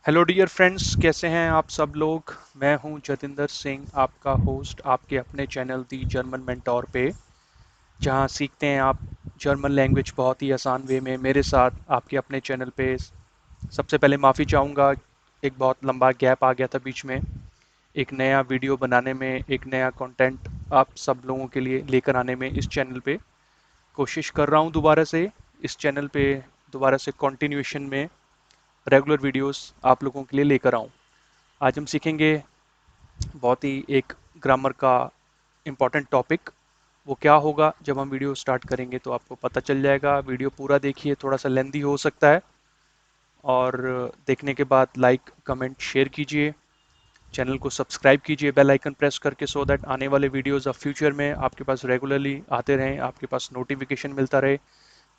Hello dear friends, कैसे हैं आप सब लोग। मैं हूं जतिंदर सिंह, आपका होस्ट आपके अपने चैनल दी जर्मन मेंटोर पे, जहां सीखते हैं आप जर्मन लैंग्वेज बहुत ही आसान वे में मेरे साथ आपके अपने चैनल पे। सबसे पहले माफ़ी चाहूँगा, एक बहुत लंबा गैप आ गया था बीच में। एक नया वीडियो बनाने में, एक नया कंटेंट आप सब लोगों के लिए लेकर आने में इस चैनल पे कोशिश कर रहा हूँ दोबारा से। इस चैनल पे दोबारा से कंटिन्यूएशन में रेगुलर वीडियोस आप लोगों के लिए लेकर आऊँ। आज हम सीखेंगे बहुत ही एक ग्रामर का इम्पॉर्टेंट टॉपिक। वो क्या होगा जब हम वीडियो स्टार्ट करेंगे तो आपको पता चल जाएगा। वीडियो पूरा देखिए, थोड़ा सा लेंदी हो सकता है, और देखने के बाद लाइक कमेंट शेयर कीजिए, चैनल को सब्सक्राइब कीजिए बेल आइकन प्रेस करके, सो दैट आने वाले वीडियोस ऑफ फ्यूचर में आपके पास रेगुलरली आते रहें, आपके पास नोटिफिकेशन मिलता रहे।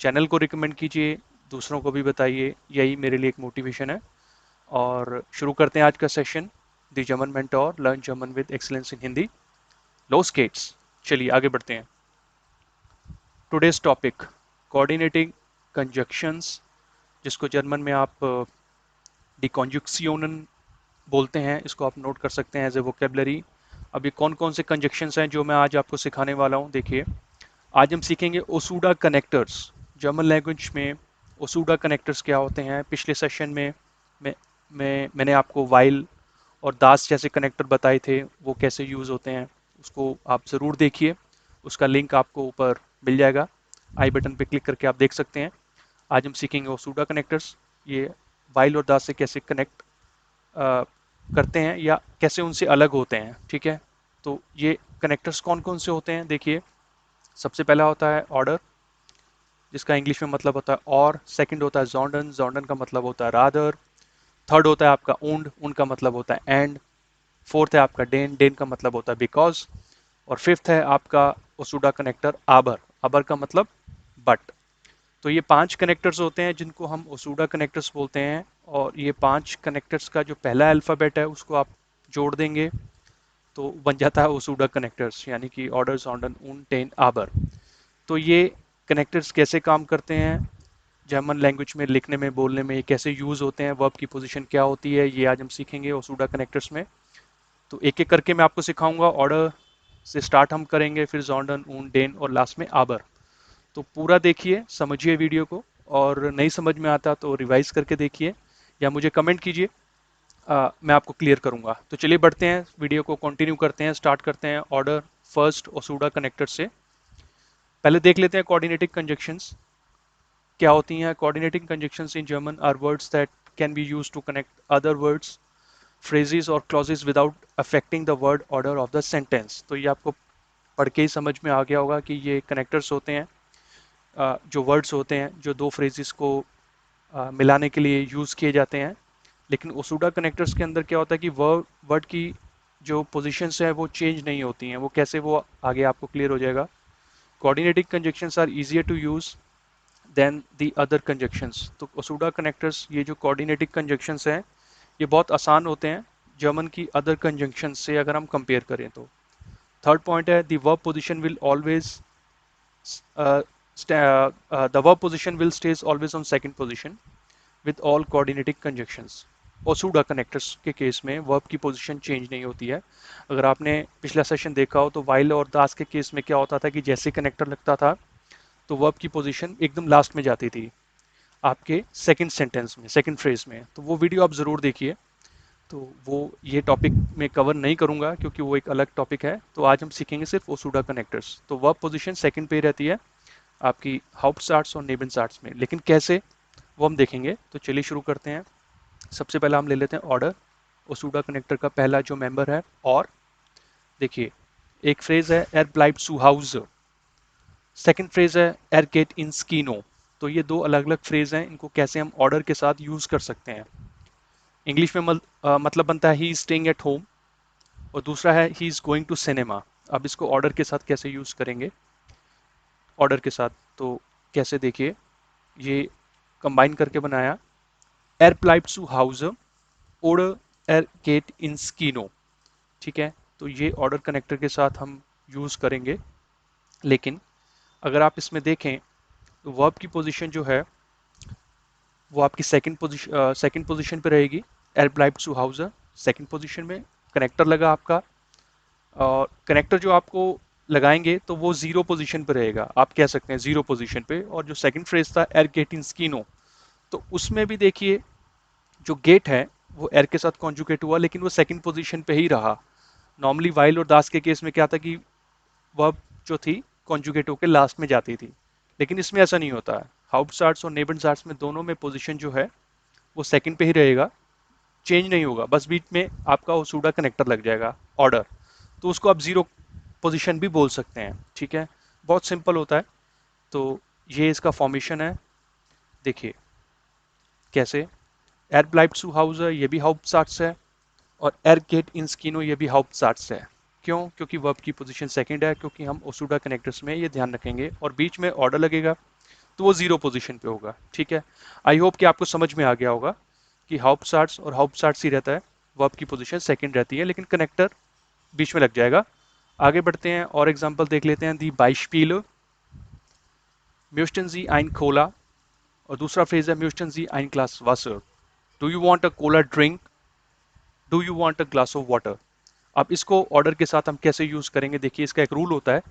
चैनल को रिकमेंड कीजिए, दूसरों को भी बताइए, यही मेरे लिए एक मोटिवेशन है। और शुरू करते हैं आज का session, the German mentor learn German with excellence in Hindi, low skates. चलिए आगे बढ़ते हैं। टुडेज टॉपिक, कोऑर्डिनेटिंग कंजक्शंस, जिसको जर्मन में आप डिकॉन्जुक्सियोनन बोलते हैं। इसको आप नोट कर सकते हैं एज ए वोकेबलरी। अब ये कौन कौन से कंजक्शंस हैं जो मैं आज आपको सिखाने वाला हूँ, देखिए। आज हम सीखेंगे ओसूडा कनेक्टर्स। जर्मन लैंग्वेज में ओसूडा कनेक्टर्स क्या होते हैं। पिछले सेशन में मैं, मैंने आपको वाइल और दास जैसे कनेक्टर बताए थे, वो कैसे यूज़ होते हैं। उसको आप ज़रूर देखिए, उसका लिंक आपको ऊपर मिल जाएगा, आई बटन पे क्लिक करके आप देख सकते हैं। आज हम सीखेंगे ओसूडा कनेक्टर्स, ये वाइल और दास से कैसे कनेक्ट करते हैं या कैसे उनसे अलग होते हैं, ठीक है। तो ये कनेक्टर्स कौन कौन से होते हैं, देखिए। सबसे पहला होता है ऑर्डर, जिसका इंग्लिश में मतलब होता है और। सेकंड होता है जॉन्डन, जॉन्डन का मतलब होता है रादर। थर्ड होता है आपका ऊंड, ऊंड का मतलब होता है एंड। फोर्थ है आपका डेन, डेन का मतलब होता है बिकॉज। और फिफ्थ है आपका ओसूडा कनेक्टर आबर, आबर का मतलब बट। तो ये 5 कनेक्टर्स होते हैं जिनको हम ओसूडा कनेक्टर्स बोलते हैं। और ये 5 कनेक्टर्स का जो पहला अल्फ़ाबेट है उसको आप जोड़ देंगे तो बन जाता है ओसूडा कनेक्टर्स, यानी कि ऑर्डर सॉन्डन उन टेन आबर। तो ये कनेक्टर्स कैसे काम करते हैं जर्मन लैंग्वेज में, लिखने में, बोलने में, ये कैसे यूज़ होते हैं, वर्ब की पोजीशन क्या होती है, ये आज हम सीखेंगे ओसूडा कनेक्टर्स में। तो एक एक करके मैं आपको सिखाऊंगा। ऑर्डर से स्टार्ट हम करेंगे, फिर जॉन्डन ऊन डेन और लास्ट में आबर। तो पूरा देखिए, समझिए वीडियो को, और नहीं समझ में आता तो रिवाइज करके देखिए या मुझे कमेंट कीजिए, मैं आपको क्लियर करूंगा। तो चलिए बढ़ते हैं, वीडियो को कंटिन्यू करते हैं, स्टार्ट करते हैं ऑर्डर फर्स्ट ओसूडा कनेक्टर से। पहले देख लेते हैं कोऑर्डिनेटिंग कंजक्शंस क्या होती हैं। Coordinating conjunctions in German are words that can be used to connect other words, phrases और clauses without affecting the word order of the sentence। तो ये आपको पढ़ के ही समझ में आ गया होगा कि ये कनेक्टर्स होते हैं, जो वर्ड्स होते हैं जो दो फ्रेजेस को मिलाने के लिए यूज़ किए जाते हैं। लेकिन ओसूडा कनेक्टर्स के अंदर क्या होता है कि वर्ड वर्ड की जो पोजीशंस है वो चेंज नहीं होती हैं। वो कैसे, वो आगे आपको क्लियर हो जाएगा। Coordinating conjunctions are easier to use than the other conjunctions. तो ओसूडा कनेक्टर्स, ये जो कोऑर्डिनेटिंग कंजक्शंस हैं, ये बहुत आसान होते हैं जर्मन की अदर कंजंक्शन से अगर हम कंपेयर करें तो। थर्ड पॉइंट है, the verb position will always the verb position will stage always on second position with all coordinating conjunctions. ओसूडा कनेक्टर्स के केस में वर्ब की पोजीशन चेंज नहीं होती है। अगर आपने पिछला सेशन देखा हो तो वाइल और दास के केस में क्या होता था कि जैसे कनेक्टर लगता था तो वर्ब की पोजीशन एकदम लास्ट में जाती थी आपके सेकंड सेंटेंस में, सेकंड फ्रेज में। तो वो वीडियो आप ज़रूर देखिए। तो वो ये टॉपिक में कवर नहीं करूंगा क्योंकि वो एक अलग टॉपिक है। तो आज हम सीखेंगे सिर्फ ओसूडा कनेक्टर्स। तो वर्ब पोजीशन सेकंड पे रहती है आपकी हाउप्टसार्ट्स और नेबेनसार्ट्स में, लेकिन कैसे वो हम देखेंगे। तो चलिए शुरू करते हैं। सबसे पहला हम ले लेते हैं ऑर्डर। ओसूडा कनेक्टर का पहला जो मेंबर है और, देखिए, एक फ्रेज है एर ब्लाइब्ट zu Hause, सेकंड फ्रेज है एर geht ins Kino। तो ये दो अलग अलग फ्रेज हैं, इनको कैसे हम ऑर्डर के साथ यूज कर सकते हैं। इंग्लिश में मतलब बनता है he is staying at home, और दूसरा है he is going to cinema. अब इसको ऑर्डर के साथ कैसे यूज करेंगे, ऑर्डर के साथ तो कैसे, देखिए, ये कंबाइन करके बनाया, एर ब्लाइब्ट zu Hause oder er geht ins Kino। ठीक है, तो ये ऑर्डर कनेक्टर के साथ हम यूज करेंगे। लेकिन अगर आप इसमें देखें तो वर्ब की पोजीशन जो है वो आपकी सेकंड पोजीशन पे रहेगी। er bleibt zu Hause, second position में कनेक्टर लगा आपका, और कनेक्टर जो आपको लगाएंगे तो वो जीरो पोजीशन पे रहेगा, आप कह सकते हैं जीरो पोजीशन पे। और जो सेकंड फ्रेज था एर गेट इन स्कीनो, तो उसमें भी देखिए जो गेट है वो एर के साथ कॉन्जुगेट हुआ, लेकिन वो सेकंड पोजीशन पे ही रहा। नॉर्मली वाइल और दास के केस में क्या था कि वर्ब जो थी कॉन्जुगेट होकर लास्ट में जाती थी, लेकिन इसमें ऐसा नहीं होता है। हाउप्टसार्ट्स और नेबनसार्ट्स में दोनों में पोजीशन जो है वो सेकंड पे ही रहेगा, चेंज नहीं होगा, बस बीच में आपका ओसूडा कनेक्टर लग जाएगा ऑर्डर, तो उसको आप जीरो पोजीशन भी बोल सकते हैं। ठीक है, बहुत सिंपल होता है। तो ये इसका फॉर्मेशन है, देखिए कैसे। एर ब्लाइब्ट zu Hause ये भी हाउप्टसार्ट्स है, और एर गेट इन स्कीनो ये भी हाउप्टसार्ट्स है। क्यों? क्योंकि वर्ब की पोजीशन सेकंड है, क्योंकि हम ओसूडा कनेक्टर्स में ये ध्यान रखेंगे, और बीच में ऑर्डर लगेगा तो वो जीरो पोजीशन पे होगा। ठीक है, आई होप कि आपको समझ में आ गया होगा कि हाउप्टसार्ट्स और हाउप्टसार्ट्स ही रहता है, वर्ब की पोजीशन सेकंड रहती है, लेकिन कनेक्टर बीच में लग जाएगा। आगे बढ़ते हैं और एग्जांपल देख लेते हैं। दी Beispiele, möchten Sie ein Cola, और दूसरा फ्रेज है möchten Sie ein Glas Wasser, do you want a cola drink, do you want a glass of water। अब इसको ऑर्डर के साथ हम कैसे यूज करेंगे, देखिए इसका एक रूल होता है।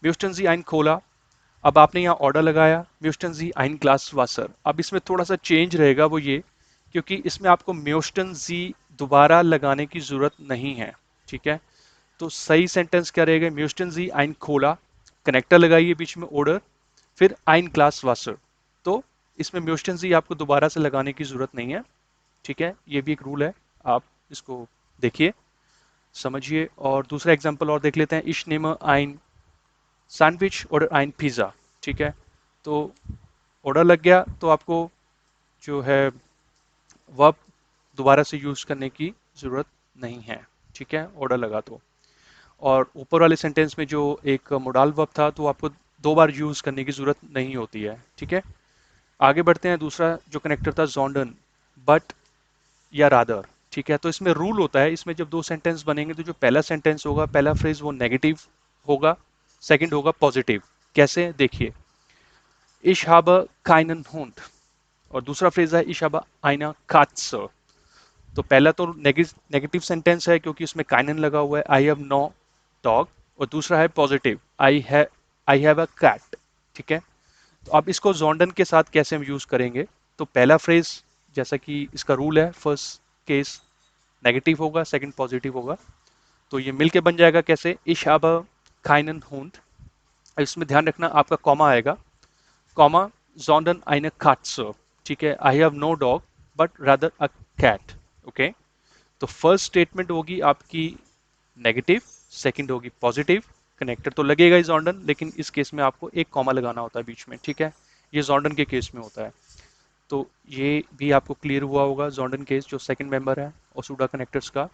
möchten Sie ein Cola, अब आपने यहाँ ऑर्डर लगाया möchten Sie ein Glas Wasser, अब इसमें थोड़ा सा चेंज रहेगा, वो ये क्योंकि इसमें आपको möchten Sie दोबारा लगाने की जरूरत नहीं है। ठीक है, तो सही सेंटेंस क्या रहेगा, म्यूस्टन जी आइन खोला, कनेक्टर लगाइए बीच में ऑर्डर, फिर आइन ग्लास वाटर। तो इसमें म्यूस्टन जी आपको दोबारा से लगाने की जरूरत नहीं है। ठीक है, ये भी एक रूल है, आप इसको देखिए, समझिए। और दूसरा एग्जांपल और देख लेते हैं। इश नेम आइन सैंडविच और आइन पिज़्ज़ा। ठीक है, तो ऑर्डर लग गया तो आपको जो है वर्ब दोबारा से यूज करने की जरूरत नहीं है। ठीक है, ऑर्डर लगा तो। और ऊपर वाले सेंटेंस में जो एक मोडाल वर्ब था तो आपको दो बार यूज करने की जरूरत नहीं होती है। ठीक है, आगे बढ़ते हैं। दूसरा जो कनेक्टर था जॉन्डन, बट या रादर। ठीक है, तो इसमें रूल होता है, इसमें जब दो सेंटेंस बनेंगे तो जो पहला सेंटेंस होगा, पहला फ्रेज वो नेगेटिव होगा, सेकंड होगा पॉजिटिव। कैसे, देखिए, ich habe keinen Hund, और दूसरा फ्रेज है ich habe eine Katze। तो पहला तो नेगेटिव सेंटेंस है क्योंकि उसमें काइनन लगा हुआ है, आई हैव नो डॉग, और दूसरा है positive, I have a cat. ठीक है, तो अब इसको जॉन्डन के साथ कैसे हम यूज करेंगे, तो पहला फ्रेज जैसा कि इसका रूल है, फर्स्ट केस नेगेटिव होगा, सेकंड पॉजिटिव होगा, तो ये मिलके बन जाएगा कैसे, इश हैव काइनन हुंड। इसमें ध्यान रखना आपका कॉमा आएगा, कॉमा जॉन्डन eine Katze। ठीक है, I have no dog but rather a cat. Okay, तो फर्स्ट स्टेटमेंट होगी आपकी नेगेटिव, सेकंड होगी पॉजिटिव, कनेक्टर तो लगेगा ही जॉन्डन, लेकिन इस केस में आपको एक कॉमा लगाना होता है बीच में। ठीक है, ये जॉन्डन के केस में होता है। तो ये भी आपको क्लियर हुआ होगा, जॉन्डन केस जो सेकंड मेंबर है ओसूडा कनेक्टर्स का।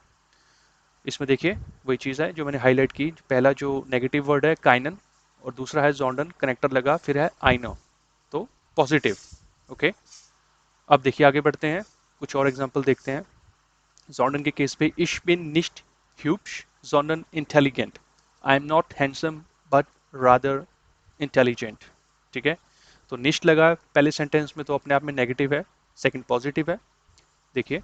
इसमें देखिए वही चीज़ है जो मैंने हाईलाइट की, पहला जो नेगेटिव वर्ड है काइनन, और दूसरा है जॉन्डन, कनेक्टर लगा, फिर है आइनो, तो पॉजिटिव। ओके, अब देखिए आगे बढ़ते हैं, कुछ और एग्जाम्पल देखते हैं। जॉर्डन के केस पे, ich bin nicht hübsch, sondern intelligent, I am not handsome but rather intelligent। ठीक है, तो निस्ट लगा पहले सेंटेंस में तो अपने आप में नेगेटिव है, सेकंड पॉजिटिव है, देखिए।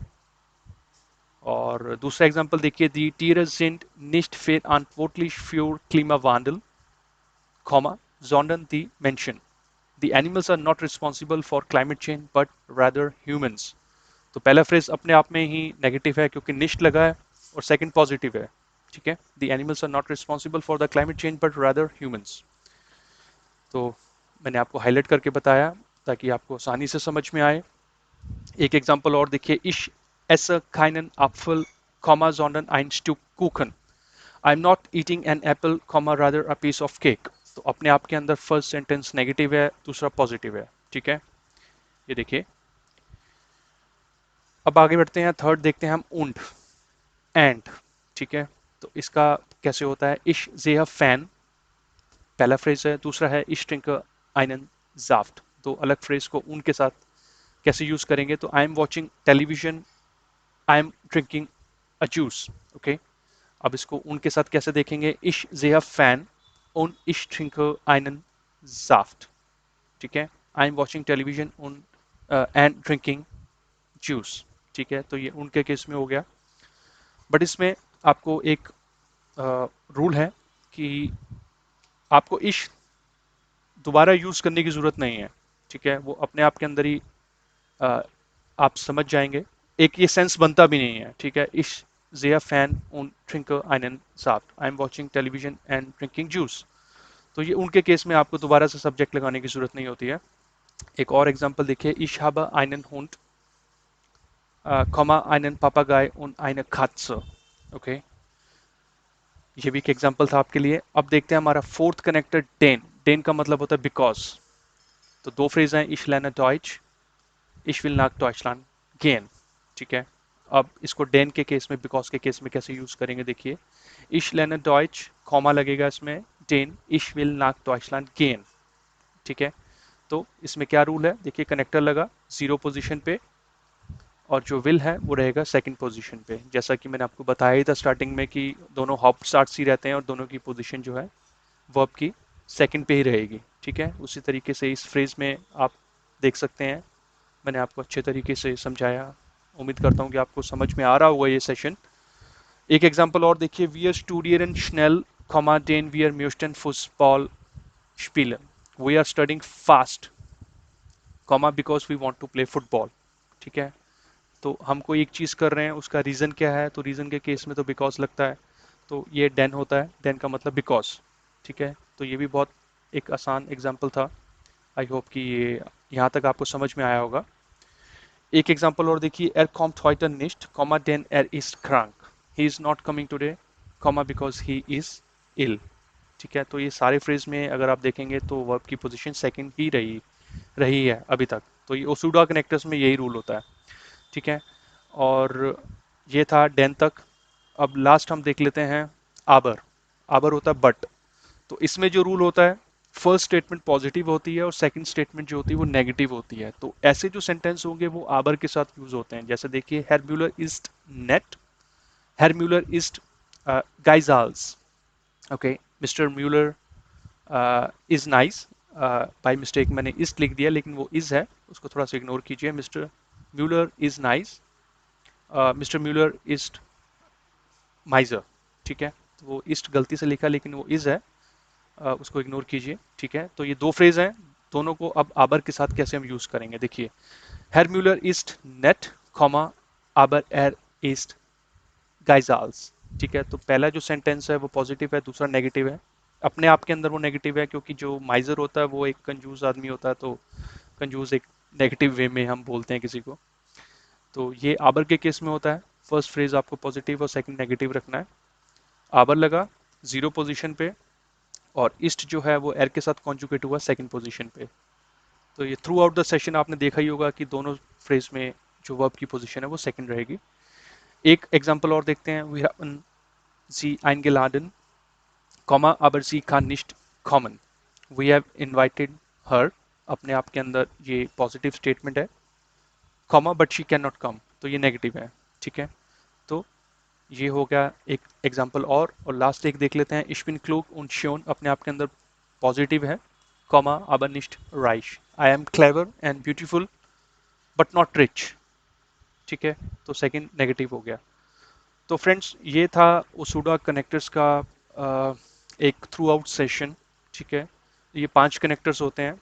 और दूसरा एग्जांपल देखिए, die Tiere sind nicht verantwortlich für Klimawandel, sondern die Menschen, the animals are not responsible for climate change but rather humans। तो पहला फ्रेज अपने आप में ही नेगेटिव है क्योंकि निश्ट लगा है, और सेकंड पॉजिटिव है। ठीक है, the animals are not responsible for the climate change but rather humans. तो मैंने आपको हाईलाइट करके बताया ताकि आपको आसानी से समझ में आए। एक एग्जांपल और देखिए, इश esse keinen Apfel, sondern ein Stück Kuchen, I am not eating an apple, rather a piece of cake. तो अपने आप के अंदर फर्स्ट सेंटेंस नेगेटिव है, दूसरा पॉजिटिव है। ठीक है, ये देखिए। अब आगे बढ़ते हैं, थर्ड देखते हैं हम, ऊंट, एंड। ठीक है, तो इसका कैसे होता है, इश सेhe फैन, पहला फ्रेज है, दूसरा है इश trinke einen Saft। तो अलग फ्रेज को उनके साथ कैसे यूज करेंगे, तो I am watching television, I am drinking a juice. Okay, अब इसको उनके साथ कैसे देखेंगे, इश sehe fan und ich trinke einen Saft। ठीक है, I am watching television und and drinking juice. ठीक है, तो ये उनके केस में हो गया। बट इसमें आपको एक रूल है कि आपको इश दोबारा यूज करने की जरूरत नहीं है, ठीक है, वो अपने आप के अंदर ही अ, आप समझ जाएंगे। एक ये सेंस बनता भी नहीं है, ठीक है। इश sehr fan und trinke einen Saft, I am watching television and drinking juice. तो ये उनके केस में आपको दोबारा से सब्जेक्ट लगाने की जरूरत नहीं होती है। एक और एग्जांपल देखिए, ich habe einen Hund, einen Papagei und eine Katze। Okay, ये भी एक एग्जांपल था आपके लिए। अब देखते हैं हमारा फोर्थ कनेक्टर डेन। डेन का मतलब होता है बिकॉज। तो दो फ्रेज हैं, ich lerne Deutsch, ich will nach Deutschland gehen, ठीक है। अब इसको डेन के केस में, बिकॉज के केस में कैसे यूज करेंगे देखिए, ich lerne Deutsch, कॉमा लगेगा इसमें, Dane ich will nach Deutschland gehen, ठीक है। तो इसमें क्या रूल है देखिए, कनेक्टर लगा जीरो पोजीशन पे और जो विल है वो रहेगा सेकंड पोजीशन पे। जैसा कि मैंने आपको बताया ही था स्टार्टिंग में कि दोनों हॉप स्टार्ट्स ही रहते हैं और दोनों की पोजीशन जो है वर्ब की सेकंड पे ही रहेगी, ठीक है। उसी तरीके से इस फ्रेज में आप देख सकते हैं, मैंने आपको अच्छे तरीके से समझाया। उम्मीद करता हूँ कि आपको समझ में आ रहा होगा ये सेशन। एक एग्जांपल और देखिए, wir studieren schnell, den wir möchten Fußball spielen, we are studying fast, because we want to play football, ठीक है। तो हम कोई एक चीज़ कर रहे हैं, उसका रीज़न क्या है, तो रीज़न के केस में तो बिकॉज लगता है, तो ये देन होता है, देन का मतलब बिकॉज, ठीक है। तो ये भी बहुत एक आसान एग्जांपल था। आई होप कि ये यहाँ तक आपको समझ में आया होगा। एक एग्जांपल और देखिए, er kommt heute nicht, denn er ist krank, he is not coming today, because he is ill, ठीक है। तो ये सारे फ्रेज में अगर आप देखेंगे तो वर्ब की पोजीशन सेकंड ही रही रही है अभी तक। तो ये ओसूडा कनेक्टर्स में यही रूल होता है, ठीक है। और ये था डेन तक। अब लास्ट हम देख लेते हैं आबर। आबर होता है बट। तो इसमें जो रूल होता है, फर्स्ट स्टेटमेंट पॉजिटिव होती है और सेकंड स्टेटमेंट जो होती है वो नेगेटिव होती है। तो ऐसे जो सेंटेंस होंगे वो आबर के साथ यूज होते हैं। जैसे देखिए, हेर म्यूलर इस्ट नेट, हेर म्यूलर इस्ट गाइजाल्स, okay, mister Muller is nice. By mistake मैंने इस्ट लिख दिया, लेकिन वो इज है, उसको थोड़ा सा इग्नोर कीजिए। Mister Muller is nice, mister Muller is माइजर, ठीक है। तो वो ईस्ट गलती से लिखा, लेकिन वो इज है, उसको इग्नोर कीजिए, ठीक है। तो ये दो फ्रेज हैं, दोनों को अब आबर के साथ कैसे हम यूज करेंगे देखिए, हेर म्यूलर इस्ट नेट, आबर एर इस्ट गाइजाल्स, ठीक है। तो पहला जो सेंटेंस है वो पॉजिटिव है, दूसरा नेगेटिव है। अपने आप के अंदर वो नेगेटिव है, क्योंकि जो माइजर होता है वो एक कंजूस आदमी होता है, तो कंजूस एक नेगेटिव वे में हम बोलते हैं किसी को। तो ये आबर के केस में होता है, फर्स्ट फ्रेज आपको पॉजिटिव और सेकंड नेगेटिव रखना है। आबर लगा जीरो पोजीशन पे और ईस्ट जो है वो एर के साथ कॉन्जुगेट हुआ सेकंड पोजीशन पे। तो ये थ्रू आउट द सेशन आपने देखा ही होगा कि दोनों फ्रेज में जो वर्ब की पोजीशन है वो सेकंड रहेगी। एक एग्जांपल और देखते हैं, we haben sie eingeladen, aber sie kann nicht kommen, we have invited her, अपने आप के अंदर ये पॉजिटिव स्टेटमेंट है, but she can not come, तो ये नेगेटिव है, ठीक है। तो ये हो गया एक एग्जाम्पल। और लास्ट एक देख लेते हैं, ich bin klug und schön, अपने आप के अंदर पॉजिटिव है, aber nicht reich, I am clever and beautiful but not rich, ठीक है। तो सेकंड नेगेटिव हो गया। तो फ्रेंड्स, ये था ओसूडा कनेक्टर्स का एक थ्रू आउट सेशन, ठीक है। ये 5 कनेक्टर्स होते हैं,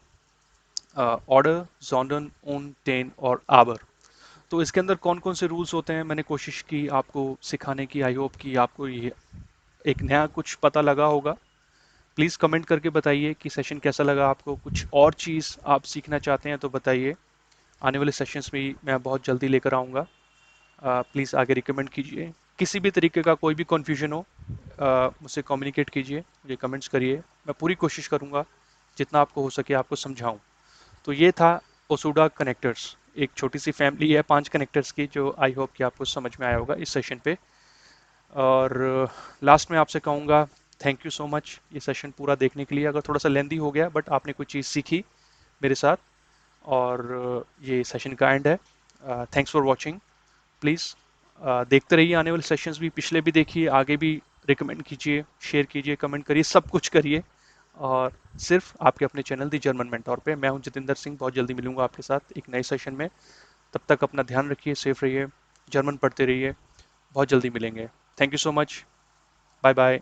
ऑर्डर, जोंडन, ओन, टेन और आबर। तो इसके अंदर कौन कौन से रूल्स होते हैं, मैंने कोशिश की आपको सिखाने की। आई होप कि आपको ये एक नया कुछ पता लगा होगा। प्लीज़ कमेंट करके बताइए कि सेशन कैसा लगा आपको। कुछ और चीज़ आप सीखना चाहते हैं तो बताइए, आने वाले सेशंस में मैं बहुत जल्दी लेकर आऊँगा। प्लीज़ आगे रिकमेंड कीजिए। किसी भी तरीके का कोई भी कन्फ्यूजन हो, मुझसे कम्युनिकेट कीजिए, मुझे कमेंट्स करिए। मैं पूरी कोशिश करूँगा जितना आपको हो सके आपको समझाऊँ। तो ये था ओसूडा कनेक्टर्स, एक छोटी सी फैमिली है 5 कनेक्टर्स की, जो आई होप कि आपको समझ में आया होगा इस सेशन पे। और लास्ट में आपसे कहूँगा, थैंक यू सो मच ये सेशन पूरा देखने के लिए। अगर थोड़ा सा लेंदी हो गया, बट आपने कुछ चीज़ सीखी मेरे साथ, और ये सेशन का एंड है। Thanks for watching. प्लीज़ देखते रहिए आने वाले सेशंस भी, पिछले भी देखिए, आगे भी रिकमेंड कीजिए, शेयर कीजिए, कमेंट करिए, सब कुछ करिए। और सिर्फ आपके अपने चैनल दी जर्मन मेंटोर पे। मैं हूं जितेंद्र सिंह, बहुत जल्दी मिलूंगा आपके साथ एक नए सेशन में। तब तक अपना ध्यान रखिए, सेफ रहिए। जर्मन पढ़ते रहिए। बहुत जल्दी मिलेंगे। Thank you so much. Bye bye.